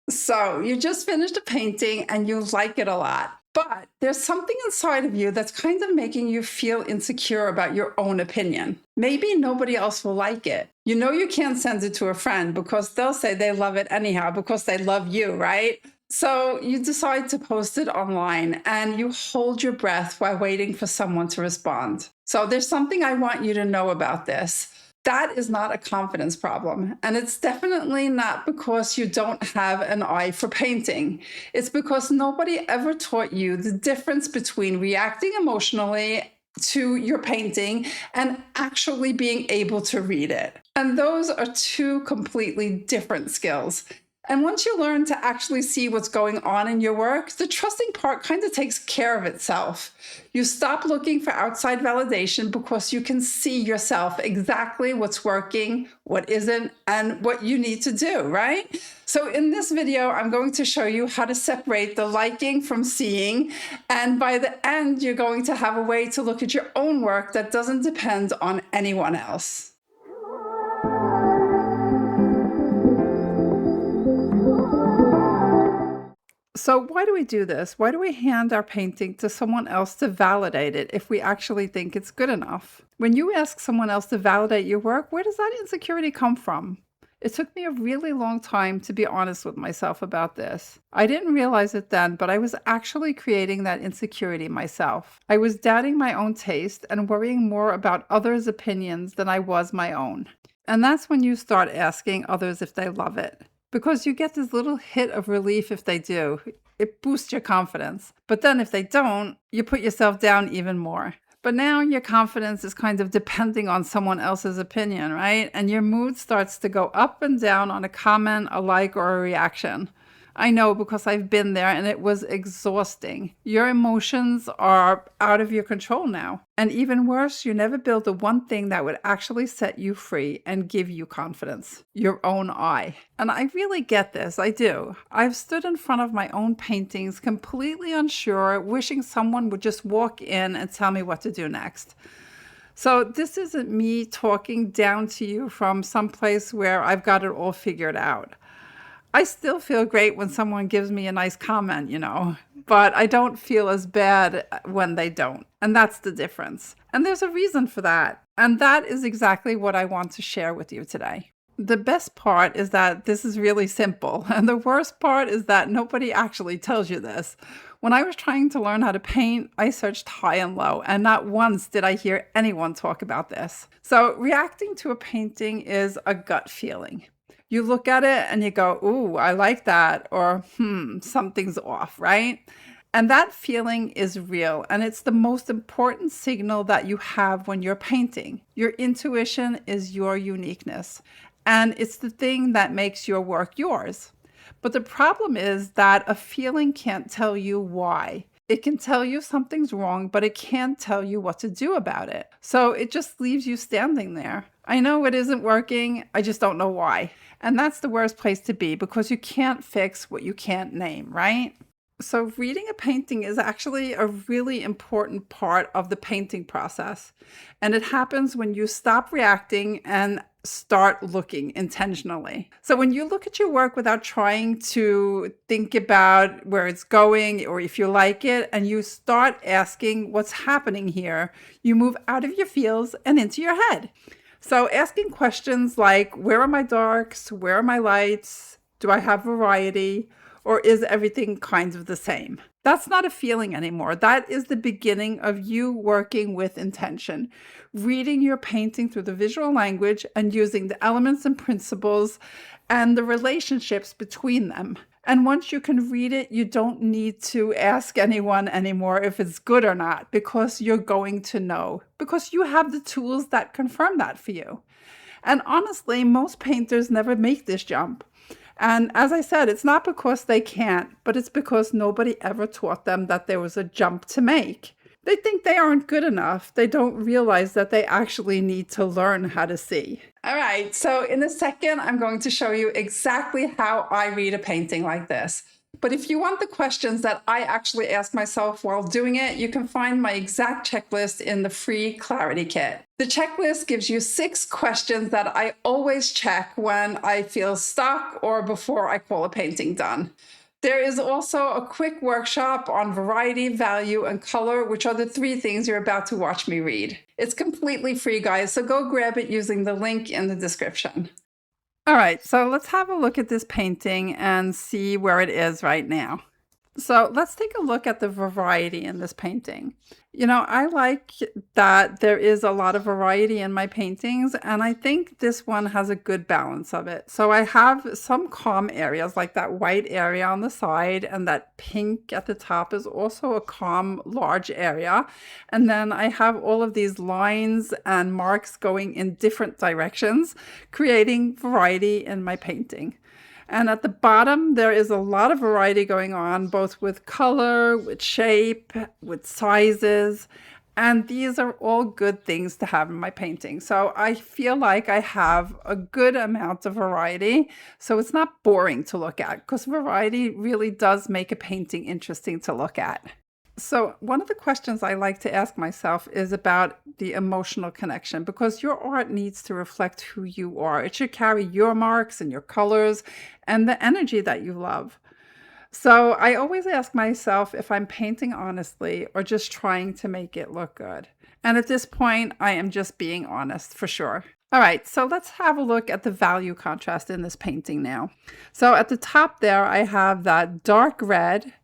So you just finished a painting and you like it a lot, but there's something inside of you that's kind of making you feel insecure about your own opinion. Maybe nobody else will like it. You know, you can't send it to a friend because they'll say they love it anyhow because they love you, right? So you decide to post it online and you hold your breath while waiting for someone to respond. So there's something I want you to know about this. That is not a confidence problem. And it's definitely not because you don't have an eye for painting. It's because nobody ever taught you the difference between reacting emotionally to your painting and actually being able to read it. And those are two completely different skills. And once you learn to actually see what's going on in your work, the trusting part kind of takes care of itself. You stop looking for outside validation because you can see yourself exactly what's working, what isn't, and what you need to do, right? So in this video, I'm going to show you how to separate the liking from seeing. And by the end, you're going to have a way to look at your own work that doesn't depend on anyone else. So why do we do this? Why do we hand our painting to someone else to validate it if we actually think it's good enough? When you ask someone else to validate your work, where does that insecurity come from? It took me a really long time to be honest with myself about this. I didn't realize it then, but I was actually creating that insecurity myself. I was doubting my own taste and worrying more about others' opinions than I was my own. And that's when you start asking others if they love it. Because you get this little hit of relief if they do. It boosts your confidence. But then if they don't, you put yourself down even more. But now your confidence is kind of depending on someone else's opinion, right? And your mood starts to go up and down on a comment, a like, or a reaction. I know because I've been there and it was exhausting. Your emotions are out of your control now. And even worse, you never build the one thing that would actually set you free and give you confidence, your own eye. And I really get this, I do. I've stood in front of my own paintings completely unsure, wishing someone would just walk in and tell me what to do next. So this isn't me talking down to you from someplace where I've got it all figured out. I still feel great when someone gives me a nice comment, but I don't feel as bad when they don't. And that's the difference. And there's a reason for that. And that is exactly what I want to share with you today. The best part is that this is really simple. And the worst part is that nobody actually tells you this. When I was trying to learn how to paint, I searched high and low, and not once did I hear anyone talk about this. So reacting to a painting is a gut feeling. You look at it and you go, ooh, I like that, or something's off, right? And that feeling is real, and it's the most important signal that you have when you're painting. Your intuition is your uniqueness, and it's the thing that makes your work yours. But the problem is that a feeling can't tell you why. It can tell you something's wrong, but it can't tell you what to do about it. So it just leaves you standing there. I know it isn't working, I just don't know why. And that's the worst place to be because you can't fix what you can't name, right? So reading a painting is actually a really important part of the painting process. And it happens when you stop reacting and start looking intentionally. So when you look at your work without trying to think about where it's going or if you like it, and you start asking what's happening here, you move out of your feels and into your head. So asking questions like, where are my darks? Where are my lights? Do I have variety? Or is everything kind of the same? That's not a feeling anymore. That is the beginning of you working with intention, reading your painting through the visual language and using the elements and principles and the relationships between them. And once you can read it, you don't need to ask anyone anymore if it's good or not, because you're going to know, because you have the tools that confirm that for you. And honestly, most painters never make this jump. And as I said, it's not because they can't, but it's because nobody ever taught them that there was a jump to make. They think they aren't good enough. They don't realize that they actually need to learn how to see. All right, so in a second, I'm going to show you exactly how I read a painting like this. But if you want the questions that I actually ask myself while doing it, you can find my exact checklist in the free Clarity Kit. The checklist gives you 6 questions that I always check when I feel stuck or before I call a painting done. There is also a quick workshop on variety, value, and color, which are the 3 things you're about to watch me read. It's completely free, guys, so go grab it using the link in the description. All right, so let's have a look at this painting and see where it is right now. So let's take a look at the variety in this painting. You know, I like that there is a lot of variety in my paintings, and I think this one has a good balance of it. So I have some calm areas, like that white area on the side, and that pink at the top is also a calm, large area. And then I have all of these lines and marks going in different directions, creating variety in my painting. And at the bottom, there is a lot of variety going on, both with color, with shape, with sizes. And these are all good things to have in my painting. So I feel like I have a good amount of variety. So it's not boring to look at, because variety really does make a painting interesting to look at. So one of the questions I like to ask myself is about the emotional connection, because your art needs to reflect who you are. It should carry your marks and your colors and the energy that you love. So I always ask myself if I'm painting honestly or just trying to make it look good. And at this point, I am just being honest for sure. All right, so let's have a look at the value contrast in this painting now. So at the top there, I have that dark red,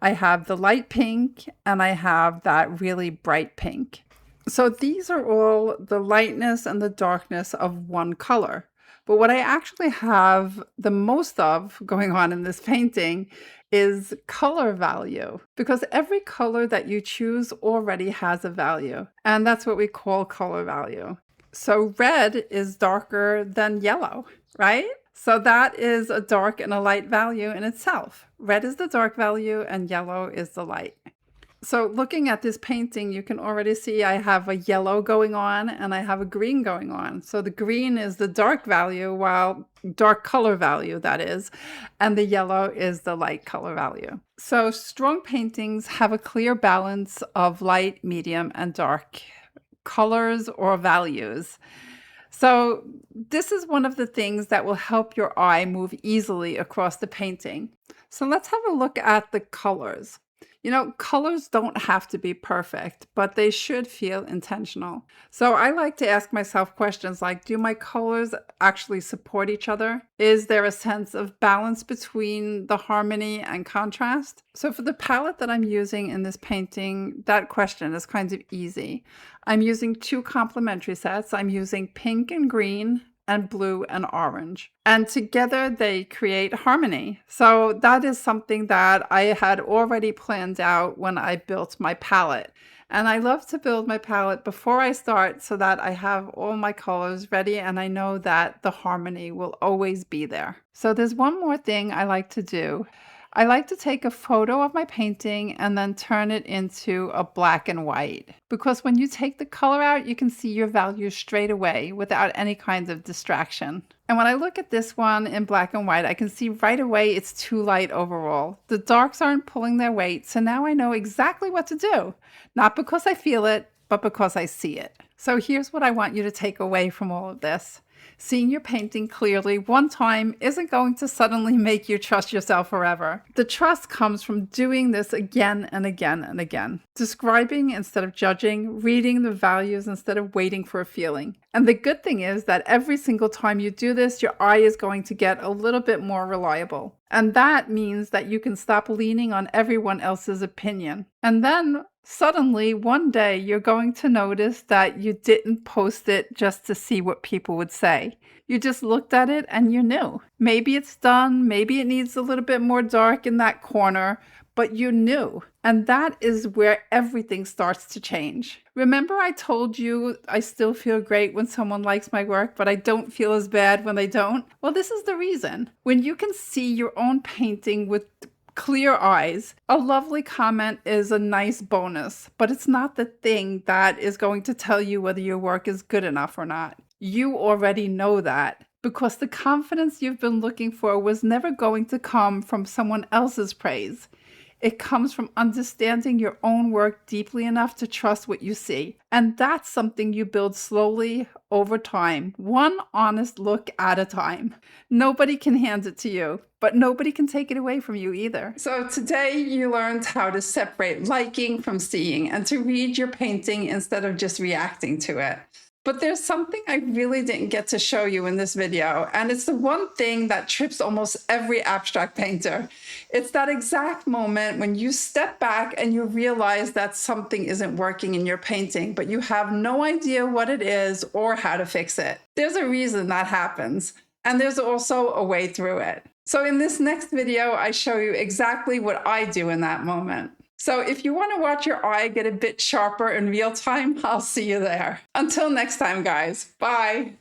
I have the light pink, and I have that really bright pink. So these are all the lightness and the darkness of one color. But what I actually have the most of going on in this painting is color value, because every color that you choose already has a value, and that's what we call color value. So red is darker than yellow, right? So that is a dark and a light value in itself. Red is the dark value and yellow is the light. So looking at this painting, you can already see I have a yellow going on and I have a green going on. So the green is the dark value, while dark color value, that is, and the yellow is the light color value. So strong paintings have a clear balance of light, medium, and dark colors or values. So this is one of the things that will help your eye move easily across the painting. So let's have a look at the colors. You know, colors don't have to be perfect, but they should feel intentional. So I like to ask myself questions like, do my colors actually support each other? Is there a sense of balance between the harmony and contrast? So for the palette that I'm using in this painting, that question is kind of easy. I'm using 2 complementary sets. I'm using pink and green and blue and orange. And together they create harmony. So that is something that I had already planned out when I built my palette. And I love to build my palette before I start so that I have all my colors ready and I know that the harmony will always be there. So there's one more thing I like to do. I like to take a photo of my painting and then turn it into a black and white, because when you take the color out, you can see your values straight away without any kinds of distraction. And when I look at this one in black and white, I can see right away it's too light overall. The darks aren't pulling their weight, so now I know exactly what to do. Not because I feel it, but because I see it. So here's what I want you to take away from all of this. Seeing your painting clearly one time isn't going to suddenly make you trust yourself forever. The trust comes from doing this again and again and again. Describing instead of judging, reading the values instead of waiting for a feeling. And the good thing is that every single time you do this, your eye is going to get a little bit more reliable. And that means that you can stop leaning on everyone else's opinion. And then suddenly, one day, you're going to notice that you didn't post it just to see what people would say. You just looked at it and you knew. Maybe it's done, maybe it needs a little bit more dark in that corner, but you knew. And that is where everything starts to change. Remember I told you I still feel great when someone likes my work, but I don't feel as bad when they don't? Well, this is the reason. When you can see your own painting with clear eyes, a lovely comment is a nice bonus, but it's not the thing that is going to tell you whether your work is good enough or not. You already know that. because the confidence you've been looking for was never going to come from someone else's praise. It comes from understanding your own work deeply enough to trust what you see. And that's something you build slowly over time, one honest look at a time. Nobody can hand it to you, but nobody can take it away from you either. So today you learned how to separate liking from seeing and to read your painting instead of just reacting to it. But there's something I really didn't get to show you in this video, and it's the one thing that trips almost every abstract painter. It's that exact moment when you step back and you realize that something isn't working in your painting, but you have no idea what it is or how to fix it. There's a reason that happens, and there's also a way through it. So in this next video, I show you exactly what I do in that moment. So if you want to watch your eye get a bit sharper in real time, I'll see you there. Until next time, guys. Bye.